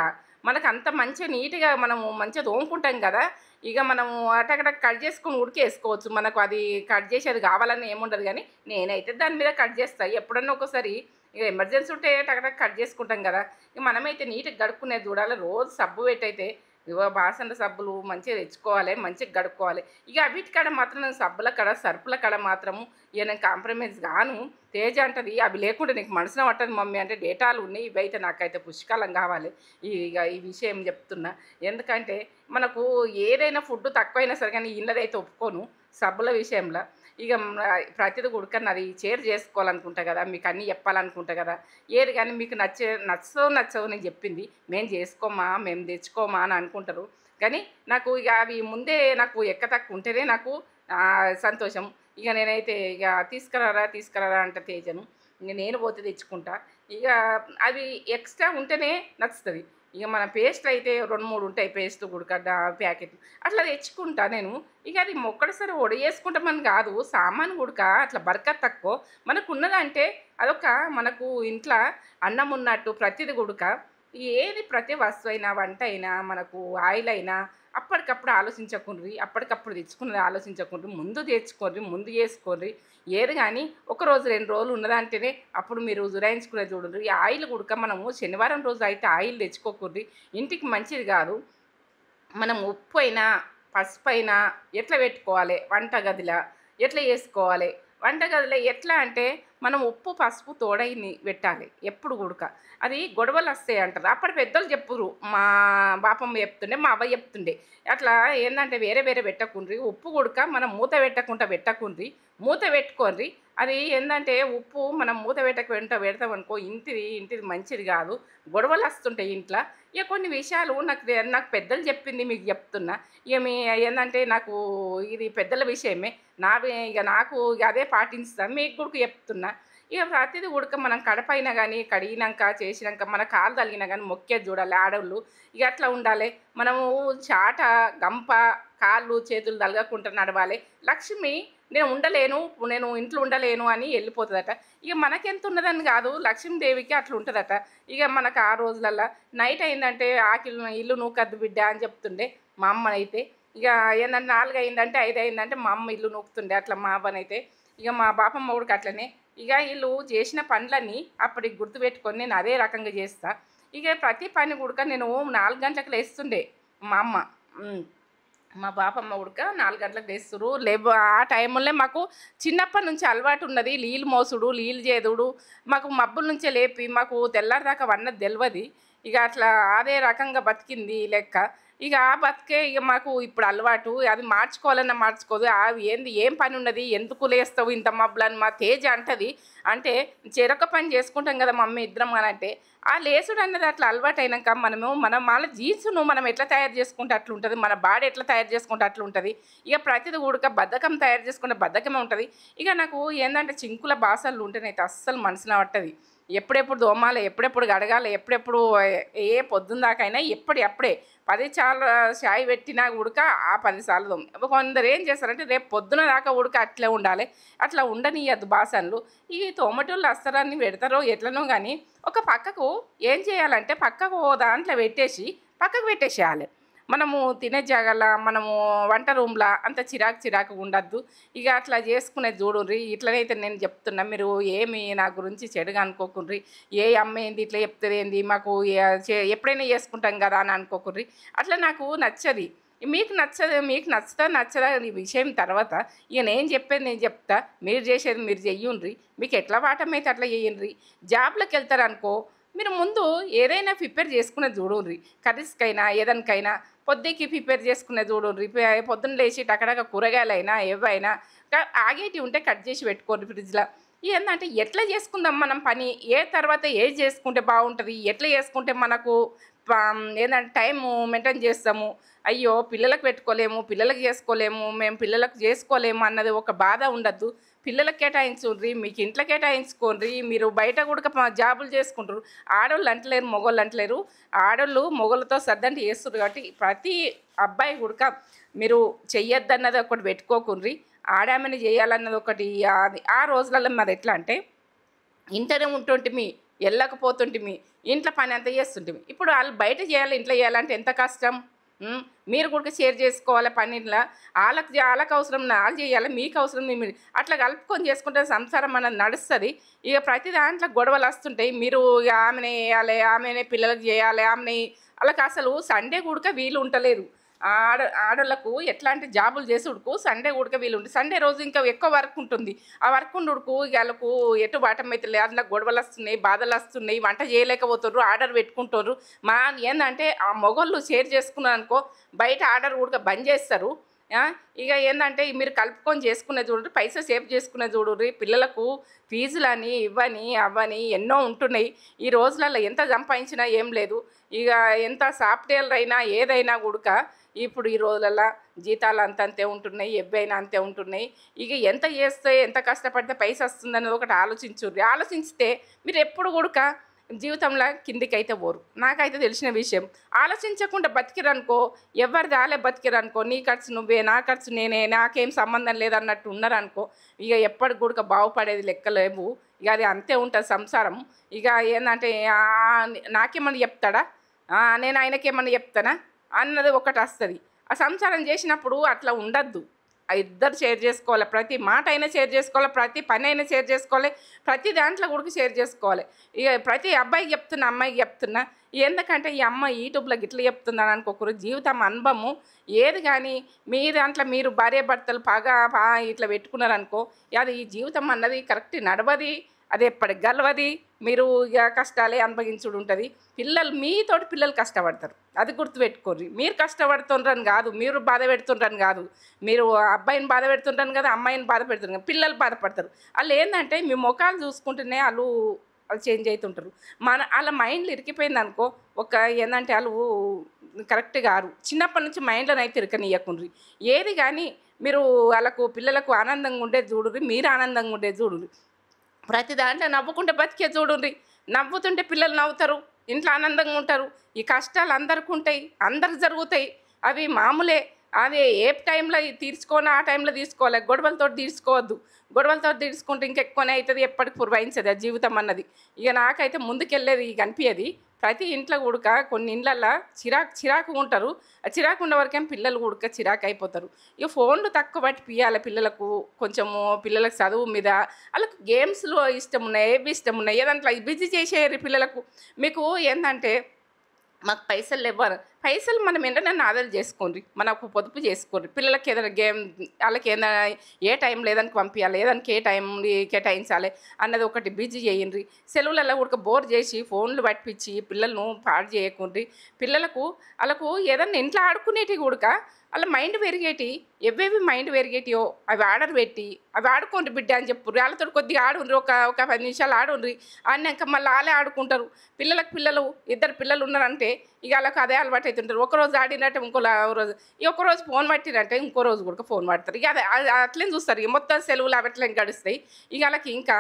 మనకు అంత మంచిగా నీట్గా మనము మంచిగా తోముకుంటాం కదా, ఇక మనము అటక్కడ కట్ చేసుకుని ఉడికేసుకోవచ్చు. మనకు అది కట్ చేసేది కావాలని ఏముండదు, కానీ నేనైతే దాని మీద కట్ చేస్తాను ఎప్పుడన్నా ఒకసారి. ఇక ఎమర్జెన్సీ ఉంటే టకటక కట్ చేసుకుంటాం కదా. ఇక మనమైతే నీట్గా గడుక్కునేది చూడాలి. రోజు సబ్బు పెట్టయితే బాసనల సబ్బులు మంచిగా తెచ్చుకోవాలి, మంచిగా గడుక్కోవాలి. ఇక వీటి కాడ మాత్రం సబ్బుల కాడ సర్పుల కాడ మాత్రము ఇక నేను కాంప్రమైజ్ గాను. తేజ అంటది అవి లేకుండా నీకు మనసున పట్టదు మమ్మీ అంటే, డేటాలు ఉన్నాయి ఇవైతే నాకైతే పుష్కలం కావాలి. ఇక ఈ విషయం చెప్తున్నా, ఎందుకంటే మనకు ఏదైనా ఫుడ్ తక్కువైనా సరే కానీ ఇన్నదైతే ఒప్పుకోను సబ్బుల విషయంలో. ఇక ప్రతిది కూడా అది షేర్ చేసుకోవాలనుకుంటా కదా, మీకు అన్నీ చెప్పాలనుకుంటా కదా. ఏది కానీ మీకు నచ్చవు నేను చెప్పింది మేము చేసుకోమా మేము తెచ్చుకోమా అని అనుకుంటారు. కానీ నాకు ఇక అవి ముందే నాకు తక్కువ ఉంటేనే నాకు సంతోషం. ఇక నేనైతే ఇక తీసుకురారా అంటే తేజను ఇంక నేను పోతే తెచ్చుకుంటా. ఇక అవి ఎక్స్ట్రా ఉంటేనే నచ్చుతుంది. ఇక మన పేస్ట్లు అయితే 2-3 ఉంటాయి, పేస్ట్ గుడికడ్డ ప్యాకెట్లు అట్లా తెచ్చుకుంటా నేను. ఇక అది ఒక్కటిసారి వడియేసుకుంటామని కాదు, సామాను గుడక అట్లా బరకత్ తక్కువ మనకు ఉన్నదంటే అదొక మనకు ఇంట్లో అన్నం ఉన్నట్టు ప్రతిది గుడక. ఏది ప్రతి వస్తువు అయినా వంట అయినా మనకు ఆయిల్ అయినా అప్పటికప్పుడు ఆలోచించకుండ్రి, అప్పటికప్పుడు తెచ్చుకున్నది ఆలోచించకుండ్రి, ముందు తెచ్చుకోండి, ముందు చేసుకోండి. ఏది కానీ ఒకరోజు 2 రోజులు ఉన్నదంటేనే అప్పుడు మీరు జురాయించుకునేది చూడండి. ఈ ఆయిల్ గుడక మనము శనివారం రోజు అయితే ఆయిల్ తెచ్చుకోకూడదు, ఇంటికి మంచిది కాదు. మనం ఉప్పు అయినా పసుపు అయినా ఎట్లా పెట్టుకోవాలి వంటగదిలో, ఎట్లా చేసుకోవాలి వంటగదిలో ఎట్లా అంటే మనం ఉప్పు పసుపు తోడైని పెట్టాలి ఎప్పుడు గుడక. అది గొడవలు వస్తాయి అంటారు, అప్పటి పెద్దలు చెప్పురు, మా బాపమ్మ చెప్తుండే, మా అవ్వ చెప్తుండే. అట్లా ఏంటంటే వేరే వేరే పెట్టకుండ్రి, ఉప్పు గుడక మనం మూత పెట్టకుండ్రి, మూత పెట్టుకోండి. అది ఏందంటే ఉప్పు మనం మూత పెట్టక వెంట పెడతామనుకో ఇంటిది మంచిది కాదు. గొడవలొస్తుంటాయి ఇంట్ల. ఇక కొన్ని విషయాలు నాకు పెద్దలు చెప్పింది మీకు చెప్తున్నా. ఇక ఏందంటే నాకు ఇది పెద్దల విషయమే. నాకు ఇగ అదే పాటిస్తా. మీకు కూడా చెప్తున్నా. ఇక ప్రతిది ఉడక మనం కడపైనా గానీ, కడిగినంక, చేసినంక మన కాలు తలిగినా గానీ మొక్కేది చూడాలి ఆడోళ్ళు. ఇక అట్లా ఉండాలే. మనము చాట, గంప, కాళ్ళు, చేతులు తలగకుండా నడవాలే. లక్ష్మి నేను ఇంట్లో ఉండలేను అని ఎళ్ళిపోతదట. ఇక మనకెంతున్నదని గాదు, లక్ష్మీదేవికి అట్లుంటదట. ఇక మనకు ఆ రోజులల్ల నైట్ అయిందంటే ఇల్లు నూకద్దు బిడ్డ అని చెప్తుండే మా అమ్మనైతే. ఇక ఏందంటే 4 అయిందంటే, 5 అయిందంటే మా అమ్మ ఇల్లు నూకుతుండే అట్లా మా అవ్వనైతే. ఇక మా బాపమ్మ గూడా అట్లనే. ఇక ఈళ్ళు చేసిన పనులన్నీ అప్పటికి గుర్తుపెట్టుకొని నేను అదే రకంగా చేస్తా. ఇక ప్రతి పని కూడక నేను 4 గంటలకు లేస్తుండే మా అమ్మ. హ్మ్. మా బాపమ్మ ఉడక 4 గంటలకు లేస్తురు. ఆ టైములనే మాకు చిన్నప్పటి నుంచి అలవాటున్నది. నీళ్ళు మోసుడు, నీళ్ళు చేదుడు, మాకు మబ్బుల నుంచే లేపి మాకు తెల్లారిదాకా వన్నది తెలవది. ఇక అట్లా అదే రకంగా బతికింది ఈ లెక్క. ఇక ఆ బతుకే ఇక మాకు ఇప్పుడు అలవాటు. అది మార్చుకోవాలన్నా మార్చుకోదు. ఏం పనున్నది? ఎందుకు లేస్తావు ఇంత మబ్బులని మా తేజ అంటది. అంటే చెరొక పని చేసుకుంటాం కదా మమ్మీ ఇద్దరం అనంటే, ఆ లేసుడన్నది అట్లా అలవాటయినంక మన జీన్స్‌ను మనం ఎట్లా తయారు చేసుకుంటే అట్లుంటది. మన బాడీ ఎట్లా తయారు చేసుకుంటే అట్లుంటది. ఇక ప్రతిది కూడక బద్ధకం తయారు చేసుకుంటే బద్ధకమే ఉంటది. ఇక నాకు ఏందంటే చింకుల బాసనలు ఉంటేనైతే అస్సలు మనసున పట్టది. ఎప్పుడెప్పుడు తోమాలే, ఎప్పుడెప్పుడు కడగాలే, ఎప్పుడెప్పుడు పొద్దున దాకైనా అప్పుడే 10 సార్లు చాయ్ పెట్టినా ఉడక ఆ 10 సార్లు కొందరు ఏం చేస్తారంటే రేపు పొద్దున దాకా ఉడక అట్లే ఉండాలి. అట్లా ఉండనియద్దు బాసనలు. ఈ తోమటోళ్ళు అస్తరాన్ని పెడతారో ఎట్లనో గానీ, ఒక పక్కకు ఏం చేయాలంటే పక్కకు ఓ దాంట్లో పక్కకు పెట్టేసేయాలి. మనము తినే జాగాల, మనము వంట రూమ్‌ల అంత చిరాకుగా ఉండద్దు. ఇక అట్లా చేసుకునేది చూడుర్రి. ఇట్లనైతే నేను చెప్తున్నా. మీరు ఏమి నా గురించి చెడుగా అనుకోకుండ్రి. అమ్మ ఏంది ఇట్లా చెప్తదేంది, మాకు ఎప్పుడైనా చేసుకుంటాం కదా అని అనుకోకుండ్రి. అట్లా నాకు నచ్చది. మీకు నచ్చుతా నచ్చదా ఈ విషయం తర్వాత ఇక నేను చెప్పేది నేను చెప్తా. మీరు చేసేది మీరు చెయ్యుండ్రి. మీకు ఎట్లా వాటమైతే అట్లా చేయండ్రి. జాబ్‌లకెళ్తారనుకో, మీరు ముందు ఏదైనా ప్రిపేర్ చేసుకునేది చూడుర్రి. కర్రీస్‌కైనా ఏదానికైనా పొద్దుకి ప్రిపేర్ చేసుకునేది చూడుర్రి. పొద్దున్న లేచి టకటక కూరగాయలైనా ఏవైనా ఆగేటివి ఉంటే కట్ చేసి పెట్టుకోండి ఫ్రిడ్జ్‌ల. ఏందంటే ఎట్లా చేసుకుందాం మనం పని, తర్వాత ఏది చేసుకుంటే బాగుంటది, ఎట్లా చేసుకుంటే మనకు ఏందంటే టైము మెయింటైన్ చేస్తాము. అయ్యో! పిల్లలకు పెట్టుకోలేము, పిల్లలకి చేసుకోలేము, మేము పిల్లలకు చేసుకోలేము అన్నది ఒక బాధ ఉండద్దు. పిల్లలకి కేటాయించుండ్రి, మీకు ఇంట్లో కేటాయించుకోండ్రి. మీరు బయట కూడా జాబులు చేసుకుంటారు. ఆడోళ్ళు అంటలేరు, మొగోళ్ళు అంటలేరు. ఆడోళ్ళు మొగోళ్ళతో సర్దంటే చేస్తుర్రు కాబట్టి ప్రతి అబ్బాయి కూడక మీరు చెయ్యొద్దన్నది ఒకటి పెట్టుకోకుండ్రి. ఆడామెని చేయాలన్నది ఒకటి. ఆ రోజులలో మరి ఎట్లా అంటే ఇంటనే ఉంటుంటిమి, ఎళ్ళకపోతుంటిమి, ఇంట్లో పని అంతా చేస్తుంటిమి. ఇప్పుడు ఆళ్ళు బయట చేయాలి, ఇంట్లో చేయాలంటే ఎంత కష్టం. మీరు కూడా షేర్ చేసుకోవాలి పనిలా. ఆళ్ళకి అవసరం ఆళ్ళు చేయాలి, మీకు అవసరం మీరు అట్లా కలుపుకొని చేసుకుంటే సంసారం అనేది నడుస్తది. ఇక ప్రతి దాంట్లో గొడవలొస్తుంటాయి. మీరు ఇగ ఆమెనే చేయాలి, ఆమెనే పిల్లలకి చేయాలి, ఆళ్ళకి అసలు సండే కూడక వీలు ఉంటలేదు. ఆడోళ్ళకు ఎట్లా అంటే జాబులు చేసుడుకు సండే కూడక వీలుంటుంది. సండే రోజు ఇంకా ఎక్కువ వర్క్ ఉంటుంది. ఆ వర్క్ ఉండుడుకు ఇగ ఆళ్ళకు ఎటు బాటమైతలే. అందులో గొడవలొస్తున్నాయి, బాధలొస్తున్నాయి, వంట చేయలేకపోతుర్రు, ఆర్డర్ పెట్టుకుంటుర్రు. ఏందంటే ఆ మొగోళ్ళు షేర్ చేసుకున్నారనుకో బయట ఆర్డర్ కూడక బంద్ చేస్తారు. ఇక ఏందంటే మీరు కలుపుకొని చేసుకునేది చూడుర్రి, పైసా సేవ్ చేసుకునేది చూడుర్రి. పిల్లలకు ఫీజులని, ఇవ్వని, అవ్వని ఎన్నో ఉంటున్నాయి. ఈ రోజులలో ఎంత సంపాదించినా ఏం లేదు. ఇక ఎంత సాఫ్ట్‌వేర్‌లు అయినా ఏదైనా కూడక ఇప్పుడు ఈ రోజులల్ల జీతాలు అంతంతే ఉంటున్నాయి, ఎవ్వైనా అంతే ఉంటున్నాయి. ఇక ఎంత చేస్తే, ఎంత కష్టపడితే పైసొస్తుందనేది ఒకటి ఆలోచించుర్రి. ఆలోచించితే మీరెప్పుడు కూడక జీవితంలో కిందికైతే పోరు. నాకైతే తెలిసిన విషయం. ఆలోచించకుండా బతికిరనుకో, ఎవరిది ఆళ్ళే బతికిరనుకో, నీ ఖర్చు నువ్వే, నా ఖర్చు నేనే, నాకేం సంబంధం లేదన్నట్టు ఉన్నారనుకో, ఇక ఎప్పటికి కూడక బాగుపడేది లెక్కలేవు. ఇక అది అంతే ఉంటది సంసారం. ఇక ఏందంటే నాకేమన్నా చెప్తాడా? నేను ఆయనకేమన్నా చెప్తానా? అన్నది ఒకటొస్తది. ఆ సంసారం చేసినప్పుడు అట్లా ఉండద్దు. ఆ ఇద్దరు షేర్ చేసుకోవాలి. ప్రతి మాట అయినా షేర్ చేసుకోవాలి, ప్రతి పని అయినా షేర్ చేసుకోవాలి, ప్రతి దాంట్లో కూడా షేర్ చేసుకోవాలి. ఇక ప్రతి అబ్బాయికి చెప్తున్నా, అమ్మాయికి చెప్తున్నా. ఎందుకంటే ఈ అమ్మ యూట్యూబ్‌లో గిట్ల చెప్తుందని అనుకోకుర్రి. జీవితం అనుభవము ఏది గానీ మీ దాంట్లో మీరు భార్యాభర్తలు ఇట్లా పెట్టుకున్నారనుకో, అది ఈ జీవితం అన్నది కరెక్ట్ నడవది. అది ఎప్పటికి గెలవది. మీరు ఇక కష్టాలే అనుభవించుడు ఉంటుంది. పిల్లలు మీతోటి పిల్లలు కష్టపడతారు, అది గుర్తుపెట్టుకోర్రి. మీరు కష్టపడుతుండ్రని కాదు, మీరు బాధ పెడుతుండ్రని కాదు, మీరు అబ్బాయిని బాధ పెడుతుండ్రని కదా, అమ్మాయిని బాధ పెడుతుండ్రు, పిల్లలు బాధపడతారు. వాళ్ళు ఏంటంటే మీ ముఖాలు చూసుకుంటూనే వాళ్ళు చేంజ్ అవుతుంటారు. వాళ్ళ మైండ్లో ఇరికిపోయింది అనుకో, ఒక ఏంటంటే వాళ్ళు కరెక్ట్ గారు. చిన్నప్పటి నుంచి మైండ్లోనే అయితే ఇరకనియకుండ్రి. ఏది కానీ మీరు వాళ్ళకు పిల్లలకు ఆనందంగా ఉండేది చూడుర్రి, మీరు ఆనందంగా ఉండేది చూడుర్రి. ప్రతి దాంట్లో నవ్వుకుంటే బతికే చూడుర్రి. నవ్వుతుంటే పిల్లలు నవ్వుతారు, ఇంట్లో ఆనందంగా ఉంటారు. ఈ కష్టాలు అందరికి ఉంటాయి, అందరికి జరుగుతాయి, అవి మామూలే. అది ఏ టైంలో తీర్చుకోని ఆ టైంలో తీసుకోవాలి, గొడవలతో తీర్చుకోవద్దు. గొడవలతో తీర్చుకుంటే ఇంకెక్కువనే అవుతుంది, ఎప్పటికి పురవాయించదు ఆ జీవితం అన్నది. ఇక నాకైతే ముందుకెళ్ళేది ఇక అనిపించేది. ప్రతి ఇంట్లో కూడక కొన్ని ఇండ్లల్లో చిరాకు ఉంటారు. ఆ చిరాకు ఉండే వరకేం పిల్లలు కూడక చిరాకు అయిపోతారు. ఇక ఫోన్లు తక్కువ బట్టి పియాలి పిల్లలకు. కొంచెము పిల్లలకు చదువు మీద వాళ్ళకు గేమ్స్లో ఇష్టం ఉన్నాయి, ఏవి ఇష్టం ఉన్నాయి, ఏదంట్లో బిజీ చేసేయాలి పిల్లలకు. మీకు ఏంటంటే మాకు పైసలు ఇవ్వరు, పైసలు మనం ఏంటంటే ఆదాలు చేసుకోండి, మనకు పొదుపు చేసుకోండి. పిల్లలకి ఏదైనా గేమ్ వాళ్ళకి ఏదైనా ఏ టైం లేదానికి పంపించాలి, ఏదానికి ఏ టైం కేటాయించాలి అన్నది ఒకటి బిజీ చేయండి. సెలవులలో కూడా బోర్ చేసి ఫోన్లు పట్టించి పిల్లలను పాడు చేయకుండ్రి. పిల్లలకు వాళ్ళకు ఏదన్నా ఇంట్లో ఆడుకునేటివి కూడా వాళ్ళ మైండ్ పెరిగేటి, ఎవేవి మైండ్ పెరిగేటియో అవి ఆర్డర్ పెట్టి అవి ఆడుకోండి బిడ్డ అని చెప్పుర్రి. వాళ్ళతో కొద్దిగా ఆడుండ్రి, ఒక 10 నిమిషాలు ఆడుండ్రి. ఆడినాక మళ్ళీ వాళ్ళే ఆడుకుంటారు. పిల్లలు ఇద్దరు పిల్లలు ఉన్నారంటే ఇక వాళ్ళకి అదే అలవాటు అవుతుంటారు. ఒకరోజు ఆడినట్టే ఇంకో రోజు, ఒకరోజు ఫోన్ పట్టిరంటే ఇంకో రోజు కూడా ఫోన్ పడతారు. ఇక అదే అట్లనే చూస్తారు. ఇక మొత్తం సెలవులు అవి అట్లా గడుస్తాయి. ఇక వాళ్ళకి ఇంకా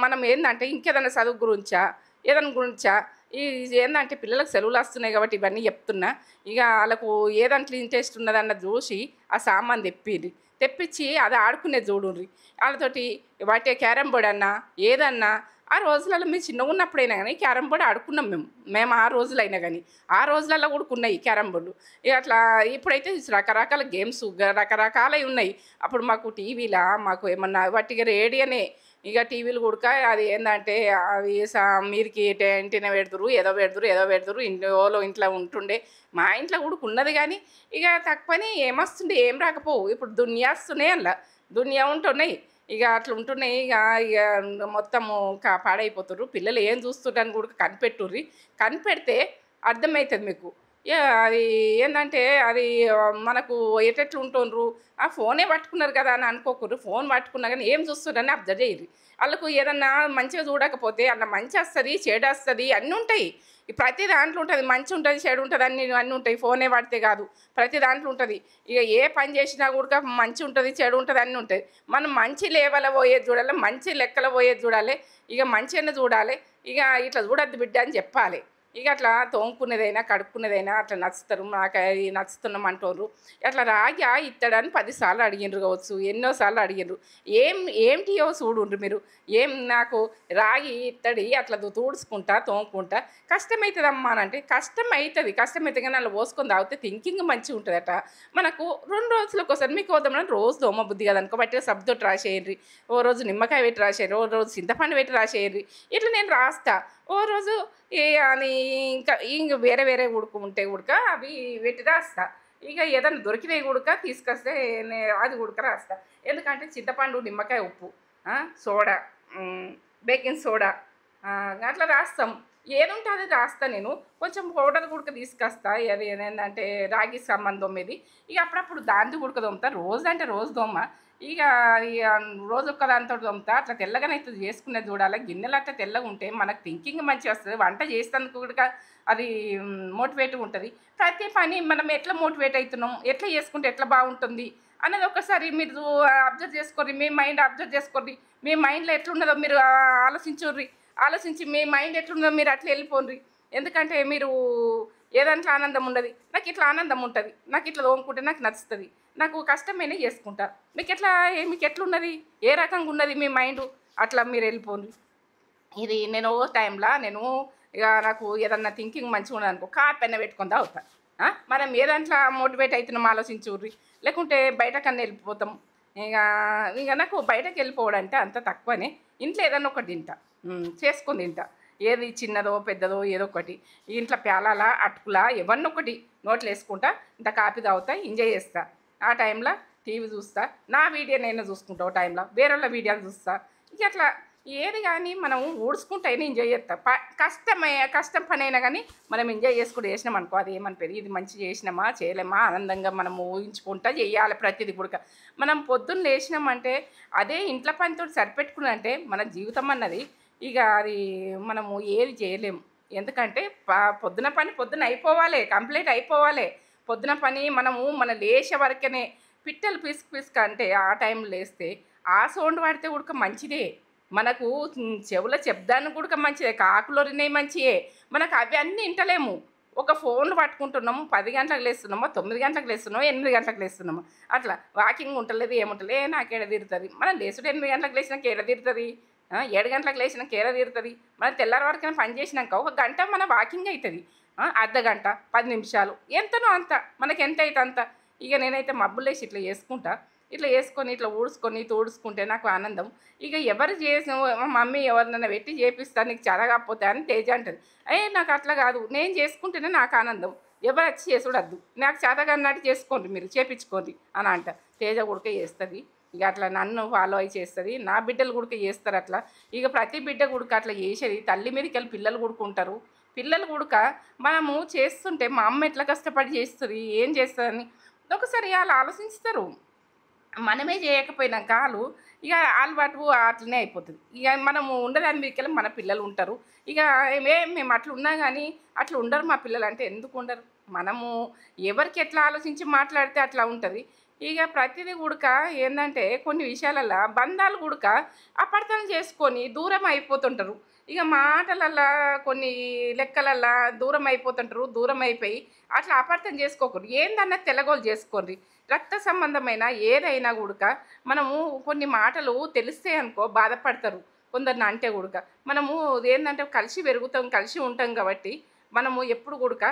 మనం ఏంటంటే ఇంకేదైనా చదువు గురించా ఏదైనా గురించా ఏంటంటే పిల్లలకు సెలవులు వస్తున్నాయి కాబట్టి ఇవన్నీ చెప్తున్నా. ఇక వాళ్ళకు ఏదంట్లో ఇంట్రెస్ట్ ఉన్నదన్నది చూసి ఆ సామాన్ తెప్పించి అది ఆడుకునేది చూడుర్రి. వాళ్ళతోటి వాటి క్యారమ్ బోర్డ్ అన్నా ఏదన్నా ఆ రోజులలో మేము చిన్నగా ఉన్నప్పుడైనా కానీ క్యారమ్ బోర్డు ఆడుకున్నాం. మేము ఆ రోజులైనా కానీ ఆ రోజులలో కూడా ఉన్నాయి క్యారమ్ బోర్డు. ఇక అట్లా ఇప్పుడైతే రకరకాల గేమ్స్ రకరకాలవి ఉన్నాయి. అప్పుడు మాకు టీవీలా మాకు ఏమన్నా వాటికి రేడియోనే. ఇక టీవీలు కూడా అది ఏంటంటే అవి మీరికి యాంటీనా పెడుతురు, ఏదో పెడుతురు ఇంట్లో ఉంటుండే. మా ఇంట్లో కూడా ఉన్నది కానీ ఇక తక్కువని ఏమొస్తుండే ఏం రాకపోవు. ఇప్పుడు దునియా వస్తున్నాయి, అలా దునియా ఉంటున్నాయి. ఇక అట్లా ఉంటున్నాయి. ఇక మొత్తము పాడైపోతుర్రు. పిల్లలు ఏం చూస్తుంటారని కూడా కనిపెడితే అర్థమవుతుంది మీకు. అది ఏంటంటే అది మనకు ఎటెట్లు ఉంటుండ్రు, ఆ ఫోనే పట్టుకున్నారు కదా అని అనుకోకూడదు. ఫోన్ పట్టుకున్నా కానీ ఏం చూస్తున్నారని అబ్జర్వ్ చేయరు. వాళ్ళకు ఏదన్నా మంచిగా చూడకపోతే అలా మంచి వస్తుంది, చెడు వస్తుంది, అన్నీ ఉంటాయి. ప్రతి దాంట్లో ఉంటుంది, మంచి ఉంటుంది, చెడు ఉంటుంది, అన్నీ ఉంటాయి. ఫోనే పడితే కాదు, ప్రతి దాంట్లో ఉంటుంది. ఇక ఏ పని చేసినా కూడా మంచి ఉంటుంది, చెడు ఉంటుంది, అన్నీ ఉంటాయి. మనం మంచి లేవల పోయేది చూడాలి, మంచి లెక్కల పోయేది చూడాలి. ఇక మంచిగానే చూడాలి. ఇక ఇట్లా చూడద్దు బిడ్డ అని చెప్పాలి. ఇక అట్లా తోముకునేదైనా కడుక్కునేదైనా అట్లా నచ్చుతారు. నాకు అది నచ్చుతున్నాం అంటారు. అట్లా రాగి ఇత్తడని 10 సార్లు అడిగిండ్రు కావచ్చు, ఎన్నోసార్లు అడిగిండ్రు. ఏంటియో చూడుండ్రు మీరు. నాకు రాగి ఇత్తడి అట్లా తూడుచుకుంటా తోముకుంటా కష్టమవుతుందమ్మా అని అంటే కష్టమైతే కానీ అలా పోసుకొని తాగితే థింకింగ్ మంచిగా ఉంటుందట. మనకు 2 రోజులకు ఒకసారి మీకు వద్దామని రోజు దోమ బుద్ధి కదనుకో, బట్టి సబ్బుతోటి రాసేయండి. ఓ రోజు నిమ్మకాయ పెట్టి రాసేయండి, ఓ రోజు చింతపండు పెట్టి రాసేయండి. ఇట్లా నేను రాస్తా. ఓ రోజు అని ఇంక వేరే ఉంటే అవి పెట్టి రాస్తా. ఇక ఏదైనా దొరికినవి తీసుకొస్తే అది రాస్తా. ఎందుకంటే చింతపండు, నిమ్మకాయ, ఉప్పు, సోడా, బేకింగ్ సోడా అట్లా రాస్తాం. ఏదుంటే అది రాస్తా. నేను కొంచెం పౌడర్ తీసుకొస్తా. అది ఏంటంటే రాగి సంబంధం ఇది. ఇక అప్పుడప్పుడు దాంతో తోముతా. రోజు అంటే రోజు దోమ. ఇక రోజు ఒక్కదాంతో తోముతా. అట్లా తెల్లగానే అయితే చేసుకునేది చూడాలి. గిన్నెలు అట్లా తెల్లగా ఉంటే మనకు థింకింగ్ మంచిగా వస్తుంది. వంట చేసేందుకు కూడా అది మోటివేట్గా ఉంటుంది. ప్రతి పని మనం ఎట్లా మోటివేట్ అవుతున్నాం, ఎట్లా చేసుకుంటే ఎట్లా బాగుంటుంది అనేది ఒకసారి మీరు అబ్జర్వ్ చేసుకోండి. మీ మైండ్ అబ్జర్వ్ చేసుకోండి. మీ మైండ్లో ఎట్లున్నదో మీరు ఆలోచించి మీ మైండ్ ఎట్లుందో మీరు అట్లా వెళ్ళిపోండి. ఎందుకంటే మీరు ఏదంట్లో ఆనందం ఉండదు. నాకు ఇట్లా ఆనందం ఉంటుంది, నాకు ఇట్లా తోముకుంటే నాకు నచ్చుతుంది, నాకు కష్టమైనా చేసుకుంటా. మీకు ఎట్లున్నది, ఏ రకంగా ఉన్నది మీ మైండ్, అట్లా మీరు వెళ్ళిపోండి. ఇది నేను ఓ టైంలో ఇక నాకు ఏదన్నా థింకింగ్ మంచిగా ఉన్నది అనుకో, పెన్న పెట్టుకొని తాగుతా. మనం ఏదంట్లో మోటివేట్ అవుతున్నాం ఆలోచించుర్రి. లేకుంటే బయటకన్నా వెళ్ళిపోతాం. ఇక నాకు బయటకు వెళ్ళిపోవడం అంటే అంత తక్కువనే. ఇంట్లో ఏదన్నా ఒకటి చేసుకొని తింటా. ఏది చిన్నదో పెద్దదో ఏదో ఒకటి ఇంట్లో ప్యాలాలా అటుకులా ఎవరినొకటి ఒకటి నోట్లు వేసుకుంటా, ఇంత కాఫీ తాగుతా, ఎంజాయ్ చేస్తా. ఆ టైంలో టీవీ చూస్తా. నా వీడియో నేను చూసుకుంటా. ఓ టైంలో వేరే వాళ్ళ వీడియోలు చూస్తా. ఇక అట్లా ఏది కానీ మనం ఊడ్చుకుంటే అయినా ఎంజాయ్ చేస్తాం. కష్టం పని అయినా కానీ మనం ఎంజాయ్ చేసుకుంటూ చేసినాం అనుకో, అది ఏమనిపోయింది, ఇది మంచి చేసినామా చేయలేమా ఆనందంగా మనం ఊహించుకుంటా చేయాలి ప్రతిదీ కూడా. మనం పొద్దున్న లేచినామంటే అదే ఇంట్లో పనితో సరిపెట్టుకున్నంటే మన జీవితం అన్నది ఇక అది మనము ఏది చేయలేము. ఎందుకంటే పొద్దున పని పొద్దున అయిపోవాలి, కంప్లీట్ అయిపోవాలి. పొద్దున పని మనము మన లేచే వరకనే పిట్టలు పిసుకు అంటే ఆ టైంలో లేస్తే ఆ సౌండ్ పడితే ఉడక మంచిదే. మనకు చెవుల శబ్దాన్ని కూడా మంచిదే, కాకులొరినవి మంచియే. మనకు అవి అన్నీ వింటలేము. ఒక ఫోన్లు పట్టుకుంటున్నాము, 10 గంటలకు లేస్తున్నామో, 9 గంటలకు లేస్తున్నామో, 8 గంటలకు లేస్తున్నాము. అట్లా వాకింగ్ ఉంటలేదు, ఏముంటలేదు, నాకు ఏడ తీరుతుంది. మనం లేచుడు 8 గంటలకు లేచినాక ఏడ తీరుతుంది, 7 గంటలకు లేచినాక ఏడ తీరుతుంది. మనం తెల్లారి వరకైనా పని చేసినాక ఒక గంట మన వాకింగ్ అవుతుంది. అర్ధ గంట 10 నిమిషాలు ఎంతనో అంత, మనకి ఎంత అయితే అంత. ఇక నేనైతే మబ్బులేసి ఇట్లా చేసుకుంటా, ఇట్లా వేసుకొని ఇట్లా ఊడ్చుకొని తోడుచుకుంటే నాకు ఆనందం. ఇక ఎవరు చేసిన మమ్మీ ఎవరినైనా పెట్టి చేపిస్తా నీకు చేత కాకపోతే అని తేజ అంటది. నాకు అట్లా కాదు, నేను చేసుకుంటేనే నాకు ఆనందం, ఎవరు వచ్చి చేసుడద్దు, నాకు చేత కన్నట్టు చేసుకోండి, మీరు చేపించుకోండి అని అంట. తేజ కూడా చేస్తుంది. ఇక అట్లా నన్ను ఫాలో అయి చేస్తుంది, నా బిడ్డలు కూడా చేస్తారు అట్లా. ఇక ప్రతి బిడ్డ కూడా అట్లా చేసేది. తల్లి మీదకి వెళ్ళి పిల్లలు కూడుకుంటారు. పిల్లలు కూడా మనము చేస్తుంటే మా అమ్మ ఎట్లా కష్టపడి చేస్తుంది, ఏం చేస్తుందని ఒకసారి వాళ్ళు ఆలోచిస్తారు. మనమే చేయకపోయినాక వాళ్ళు ఇక అలవాటు అట్లనే అయిపోతుంది. ఇక మనము ఉండదాని మీదకెళ్ళి మన పిల్లలు ఉంటారు. ఇక మేము అట్లా ఉన్నా కానీ అట్లా ఉండరు మా పిల్లలు. అంటే ఎందుకు ఉండరు, మనము ఎవరికి ఎట్లా ఆలోచించి మాట్లాడితే అట్లా ఉంటుంది. ఇక ప్రతిదీ కూడా ఏంటంటే కొన్ని విషయాలల్లో బంధాలు కూడా అపార్థం చేసుకొని దూరం అయిపోతుంటారు. ఇక మాటలల్లా కొన్ని లెక్కలల్లా దూరం అయిపోతుంటారు. దూరం అయిపోయి అట్లా అపార్థం చేసుకోకూడదు. ఏందన్నా తెల్లగోలు చేసుకోండి. రక్త సంబంధమైన ఏదైనా కూడా మనము కొన్ని మాటలు తెలిస్తే అనుకో బాధపడతారు కొందరిని అంటే కూడా. మనము ఏంటంటే కలిసి పెరుగుతాం, కలిసి ఉంటాం కాబట్టి మనము ఎప్పుడు కూడా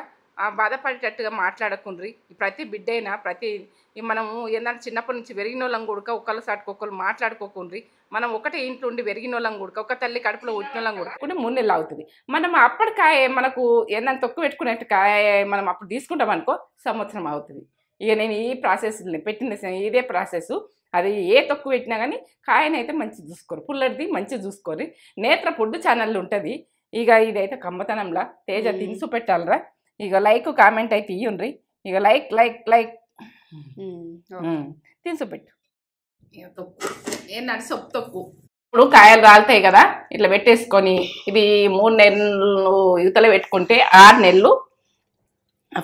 బాధపడేటట్టుగా మాట్లాడకుండ్రి. ప్రతి బిడ్డైనా మనము ఏంటంటే చిన్నప్పటి నుంచి పెరిగిన వాళ్ళం కూడా ఒకళ్ళ సాటుకొకళ్ళు మాట్లాడుకోకుండ్రి. మనం ఒకటే ఇంట్లో ఉండి పెరిగిన వాళ్ళం కూడా, ఒక తల్లి కడుపులో పుట్టిన వాళ్ళం కూడా 3 నెలలు అవుతుంది. మనం అప్పటికాయ మనకు ఏంటంటే తొక్కు పెట్టుకునేట్టు కాయ మనం అప్పుడు తీసుకుంటాం అనుకో సంవత్సరం అవుతుంది. ఇక నేను ఈ ప్రాసెస్ పెట్టిన ఇదే ప్రాసెస్. అది ఏ తొక్కు పెట్టినా కానీ కాయనైతే మంచిగా చూసుకోరు, పుల్లడిది మంచిగా చూసుకోరు. నేత్ర ఫుడ్ ఛానల్ ఉంటుంది. ఇక ఇదైతే కమ్మతనంలా తేజ తినిసు పెట్టాలరా. ఇక లైక్ కామెంట్ అయితే ఇయ్యండ్రి. ఇక లైక్ లైక్ లైక్ తినిసు పెట్టు. ఇక తొక్కు ఏంటంటే సొప్పు తొక్కు. ఇప్పుడు కాయలు రాలుతాయి కదా, ఇట్లా పెట్టేసుకొని ఇది 3 నెలలు యువతలో పెట్టుకుంటే 6 నెలలు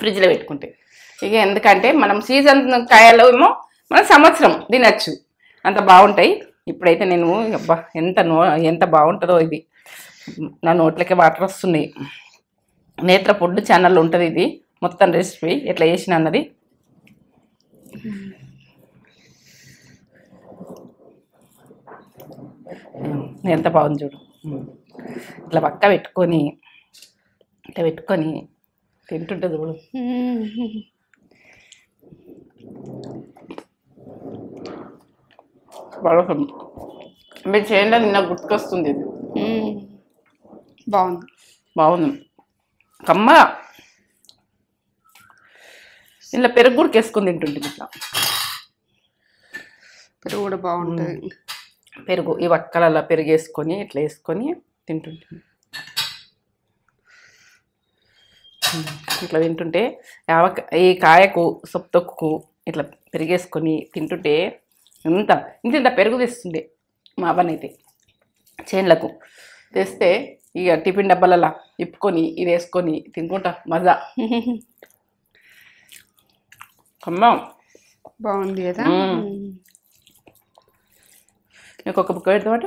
ఫ్రిడ్జ్లో పెట్టుకుంటే. ఇక ఎందుకంటే మనం సీజన్ కాయలు ఏమో మనం సంవత్సరం తినచ్చు, అంత బాగుంటాయి. ఇప్పుడైతే నేను అబ్బా ఎంత బాగుంటుందో ఇది, నా నోట్లకి వాటర్ వస్తున్నాయి. నేత్ర ఫుడ్ ఛానల్ ఉంటుంది ఇది మొత్తం రెసిపీ ఎట్లా చేసిన అన్నది. ఎంత బాగుంది చూడు. ఇట్లా పక్క పెట్టుకొని ఇట్లా పెట్టుకొని తింటుంటుంది చూడు. బాగుంది. మీరు చేయండి, నిన్న గుర్తుకొస్తుంది ఇది. బాగుంది కమ్మ. ఇలా పెరుగు కూడా వేసుకొని తింటుంటుంది. ఇట్లా పెరుగు కూడా బాగుంటుంది. పెరుగు ఈ వక్కలలో పెరుగు వేసుకొని ఇట్లా వేసుకొని తింటుంటుంది. ఇట్లా తింటుంటే ఈ కాయకు సొప్పు తొక్కు ఇట్లా పెరిగేసుకొని తింటుంటే ఇంత పెరుగు తెస్తుండే మా అవ్వనైతే. చేన్లకు తెస్తే ఇక టిఫిన్ డబ్బాలలో ఇప్పుకొని ఇది వేసుకొని తినుకుంటా మజా. అమ్మా బాగుంది కదా. నీకు ఒక బుక్క పెడతామాట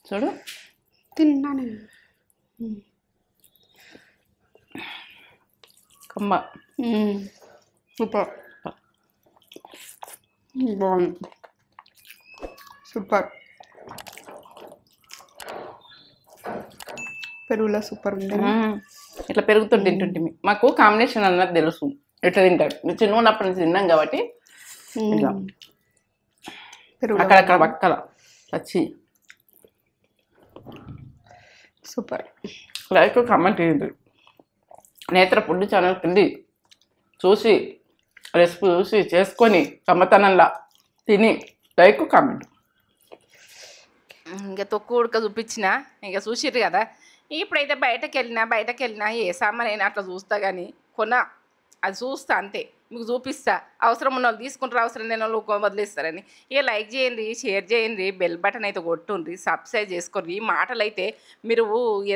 చూడు. తిన్నాను. అమ్మ సూపర్ బాగుంది, సూపర్. పెరుగులో సూపర్ ఉంది. ఇట్లా పెరుగుతో తింటుంటే మాకు కాంబినేషన్ అన్నది తెలుసు, ఎట్లా తింటాడు. మీరు చిన్న ఉన్నప్పటి నుంచి తిన్నాం కాబట్టి ఇట్లా అక్కడక్కడ పక్కల వచ్చి సూపర్. లైక్ కామెంట్ చేయండి. నేత్ర ఫుడ్ ఛానల్ కింది చూసి రెసిపీ చూసి చేసుకొని కమ్మతనంలా తిని లైక్ కామెంట్. ఇంక తొక్కు ఉడక చూపించిన ఇంక చూసిర్రు కదా. ఇప్పుడైతే బయటకెళ్ళినా ఏ సామానైనా అట్లా చూస్తా కానీ కొన అది చూస్తా అంతే. మీకు చూపిస్తా, అవసరం ఉన్నోళ్ళు తీసుకుంటారు, అవసరం లేని వాళ్ళు వదిలేస్తారని. ఇక లైక్ చేయండి, షేర్ చేయండి, బెల్ బటన్ అయితే కొట్టుండ్రి, సబ్స్క్రైబ్ చేసుకోండి. ఈ మాటలైతే మీరు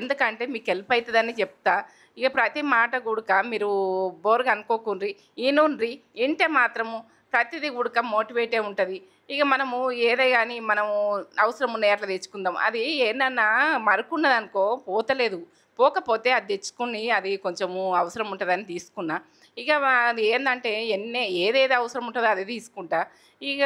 ఎందుకంటే మీకు హెల్ప్ అవుతుందని చెప్తా. ఇక ప్రతి మాట కూడక మీరు బోర్గా అనుకోకుండ్రి, ఈనుండ్రి. ఇంటే మాత్రము ప్రతిదీ కూడక మోటివేటే ఉంటుంది. ఇక మనము ఏదే కానీ మనము అవసరం ఉన్నాయి అట్లా తెచ్చుకుందాం. అది ఏంటన్నా మరుకున్నదనుకో పోతలేదు. పోకపోతే అది తెచ్చుకుని అది కొంచెము అవసరం ఉంటుందని తీసుకున్నా. ఇక అది ఏందంటే ఏదేది అవసరం ఉంటుందో అదే తీసుకుంటా. ఇక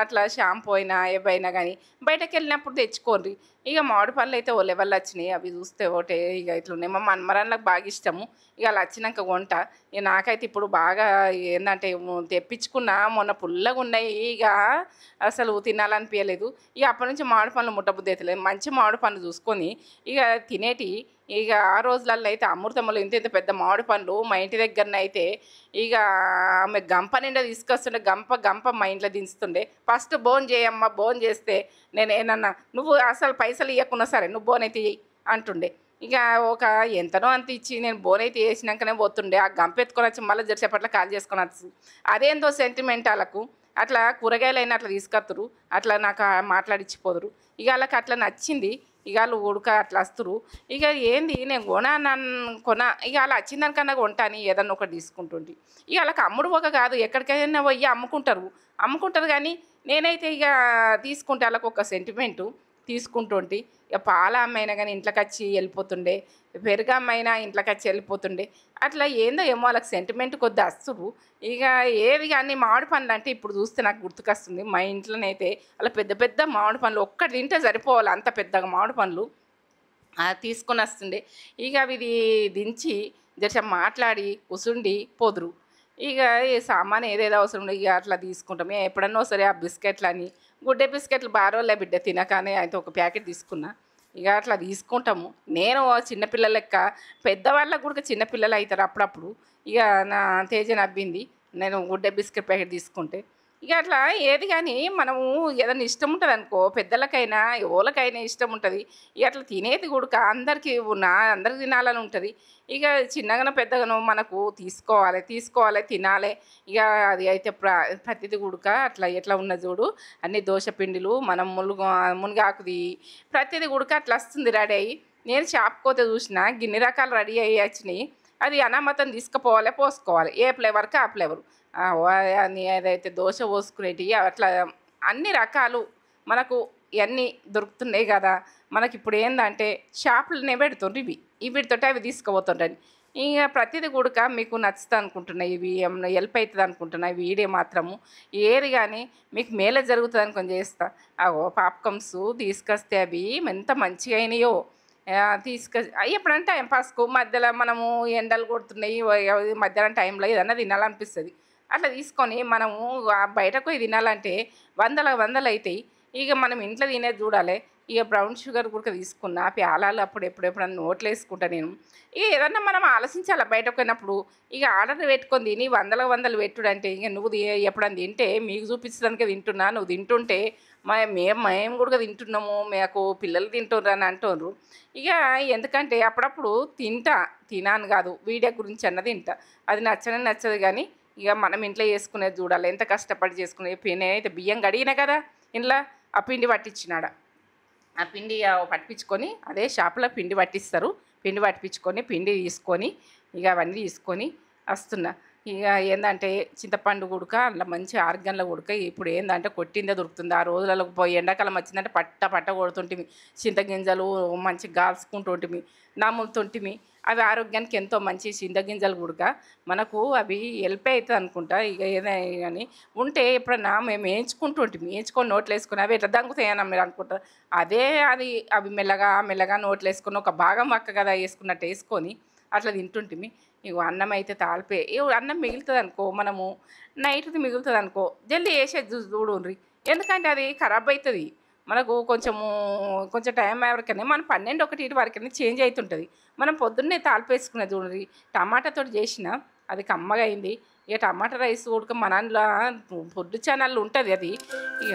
అట్లా షాంపూ అయినా ఏవైనా కానీ బయటకెళ్ళినప్పుడు తెచ్చుకోండి. ఇక మామిడి పళ్ళు అయితే ఓ లెవెల్ వచ్చినాయి. అవి చూస్తే ఒకటే ఇక ఇట్లున్నాయి. మా మన్మరాన్లకు బాగా ఇష్టము. ఇక అలా వచ్చినాక కొంట. ఇక నాకైతే ఇప్పుడు బాగా ఏందంటే తెప్పించుకున్నా మొన్న పుల్లగా ఉన్నాయి. ఇక అసలు తినాలనిపించలేదు. ఇక అప్పటి నుంచి మామిడి పండ్లు ముట్టబుద్ధి అవుతలేదు. మంచి మామిడి పండ్లు చూసుకొని ఇక తినేటి. ఇక ఆ రోజులలో అయితే అమృతములు ఇంత ఇంత పెద్ద మామిడి పండ్లు మా ఇంటి దగ్గరనైతే ఇక ఆమె గంప నిండా తీసుకొస్తుండే. గంప గంప మా ఇంట్లో దించుతుండే. ఫస్ట్ బోన్ చేయమ్మా, బోన్ చేస్తే నేనేనన్నా నువ్వు అసలు పైసలు ఇవ్వకున్నా సరే నువ్వు బోన్ అయితే ఇయ్యి అంటుండే. ఇక ఒక ఎంతనో అంత ఇచ్చి నేను బోన్ అయితే వేసినాకనే పోతుండే. ఆ గంప ఎత్తుకొని వచ్చి మళ్ళీ జరిసేపట్ల కాల్ చేసుకొని వచ్చు. అదేందో సెంటిమెంట్ వాళ్ళకు. అట్లా కూరగాయలైనా అట్లా తీసుకొత్తురు, అట్లా నాకు మాట్లాడిచ్చిపోదురు. ఇక వాళ్ళకి అట్లా నచ్చింది. ఇక వాళ్ళు ఉడక అట్లా వస్తురు. ఇక ఏంది నేను కొన ఇక అలా వచ్చిన దానికన్నా కొంటాని ఏదన్నా ఒకటి తీసుకుంటుంటే ఇక వాళ్ళకి అమ్ముడు ఒక కాదు, ఎక్కడికైనా పోయి అమ్ముకుంటారు కానీ నేనైతే ఇక తీసుకుంటే వాళ్ళకి ఒక సెంటిమెంటు తీసుకుంటుంటే. ఇక పాల అమ్మైనా కానీ ఇంట్లోకి వచ్చి వెళ్ళిపోతుండే, పెరుగు అమ్మైనా ఇంట్లోకి వచ్చి వెళ్ళిపోతుండే. అట్లా ఏందో ఏమో వాళ్ళకి సెంటిమెంట్ కొద్ది వస్తురు. ఇక ఏది కానీ మామిడి పండ్లు అంటే ఇప్పుడు చూస్తే నాకు గుర్తుకొస్తుంది. మా ఇంట్లోనైతే అలా పెద్ద పెద్ద మామిడి పండ్లు ఒక్కటి తింటే సరిపోవాలి, అంత పెద్దగా మామిడి పండ్లు తీసుకొని వస్తుండే. ఇక అవి దించి జర మాట్లాడి కూసుండి పోదురు. ఇక ఈ సామాన్ ఏదేదో అవసరం ఉండే ఇక అట్లా తీసుకుంటాం. ఎప్పుడన్నా సరే ఆ బిస్కెట్లని గుడ్డే బిస్కెట్లు బారోళ్ళే బిడ్డ తినకనే అయితే ఒక ప్యాకెట్ తీసుకున్నా. ఇక అట్లా తీసుకుంటాము. నేను చిన్నపిల్లల లెక్క పెద్దవాళ్ళకు కూడా చిన్నపిల్లలు అవుతారు అప్పుడప్పుడు. ఇక నా తేజ నవ్వింది నేను గుడ్డే బిస్కెట్ ప్యాకెట్ తీసుకుంటే. ఇక అట్లా ఏది కానీ మనము ఏదైనా ఇష్టం ఉంటుంది అనుకో, పెద్దలకైనా ఎవరికైనా ఇష్టం ఉంటుంది. ఇక అట్లా తినేది కూడా అందరికీ అందరికి తినాలని ఉంటుంది. ఇక చిన్నగానో పెద్దగానో మనకు తీసుకోవాలి తినాలి. ఇక అది అయితే ప్రతిది గుడక అట్లా ఎట్లా ఉన్న చూడు అన్ని దోశ పిండిలు మనం మునగాకుది ప్రతిది గుడక అట్లా వస్తుంది రెడీ అయ్యి. నేను షాప్కి పోతే చూసిన గిన్ని రకాలు రెడీ అయ్యి వచ్చినాయి. అది అనామతం తీసుకుపోవాలి, పోసుకోవాలి. ఏ ఫ్లేవర్కి ఆ ఫ్లేవరు. ఏదైతే దోశ పోసుకునేటివి అట్లా అన్ని రకాలు మనకు ఇవన్నీ దొరుకుతున్నాయి కదా. మనకి ఇప్పుడు ఏంటంటే షాపులనే పెడుతుండ్రు వీటితోటి అవి తీసుకుపోతుండ్రని. ఇక ప్రతిదీ కూడక మీకు నచ్చుతా అనుకుంటున్నాయి. ఇవి ఏమన్నా హెల్ప్ అవుతుంది అనుకుంటున్నాయి. వీడియో మాత్రము ఏది కానీ మీకు మేలే జరుగుతుంది అనుకొని చేస్తా. పాప్కమ్స్ తీసుకొస్తే అవి ఎంత మంచిగా అయినాయో ఎప్పుడంటే టైంపాస్కు మధ్యలో మనము ఎండలు కొడుతున్నాయి మధ్యాహ్నం టైంలో ఏదన్నా తినాలనిపిస్తుంది. అట్లా తీసుకొని మనము బయటకు పోయి తినాలంటే వందలు అవుతాయి. ఇక మనం ఇంట్లో తినేది చూడాలి. ఇక బ్రౌన్ షుగర్ కూడా తీసుకున్నా ప్యాలాలు అప్పుడు ఎప్పుడెప్పుడన్నా నోట్లు వేసుకుంటా నేను. ఇక ఏదన్నా మనం ఆలోచించాలి బయటకు పోయినప్పుడు. ఇక ఆర్డర్ పెట్టుకొని తిని వందలు పెట్టుడంటే ఇక నువ్వు ఎప్పుడన్నా తింటే మీకు చూపించడానికే తింటున్నా, నువ్వు తింటుంటే మేము కూడా తింటున్నాము, మాకు పిల్లలు తింటుర్రు అని అంటున్నారు. ఇక ఎందుకంటే అప్పుడప్పుడు తినాను కాదు వీడియో గురించి అన్నది తింటా. అది నచ్చదు కానీ ఇక మనం ఇంట్లో చేసుకునేది చూడాలి. ఎంత కష్టపడి చేసుకునేది. నేనైతే బియ్యం కడిగినా కదా ఇంట్లో ఆ పిండి పట్టించినాడ. ఆ పిండి పట్టించుకొని అదే షాపులో పిండి పట్టిస్తారు. పిండి పట్టించుకొని పిండి తీసుకొని ఇక అవన్నీ తీసుకొని వస్తున్నా. ఇక ఏంటంటే చింతపండు ఉడక అట్లా మంచి ఆర్గన్లో ఉడక ఇప్పుడు ఏంటంటే కొట్టిందే దొరుకుతుంది. ఆ రోజులలో పోయి ఎండాకాలం వచ్చిందంటే పట్ట కొడుతుంటిమి. చింతగింజలు మంచి గాల్చుకుంటుంటిమి, నమ్ముతుంటిమి. అవి ఆరోగ్యానికి ఎంతో మంచి చింతగింజలు ఉడక మనకు అవి హెల్ప్ అవుతుంది అనుకుంటా. ఇక ఏదైనా కానీ ఉంటే ఎప్పుడన్నా మేము వేయించుకొని నోట్లు వేసుకొని అవి ఎట్లా దంగుతాయని మీరు అనుకుంటారు. అవి మెల్లగా నోట్లు వేసుకొని ఒక భాగం అక్క కదా వేసుకున్నట్టు వేసుకొని అట్లా తింటుంటిమి. ఇక అన్నం అయితే అన్నం మిగులుతుంది అనుకో, మనము నైట్ది మిగులుతుంది అనుకో జల్దీ వేసేది చూడుండ్రి. ఎందుకంటే అది ఖరాబ్ అవుతుంది. మనకు కొంచెం టైం వరకనే మనం 12-1 వరకనే చేంజ్ అవుతుంటుంది. మనం పొద్దున్నే తాలింపు వేసుకునేది చూడండి. టమాటాతో చేసిన అది కమ్మగా అయింది. ఇక టమాటా రైస్ ఉడక మన ఫుడ్ ఛానల్ ఉంటుంది అది. ఇక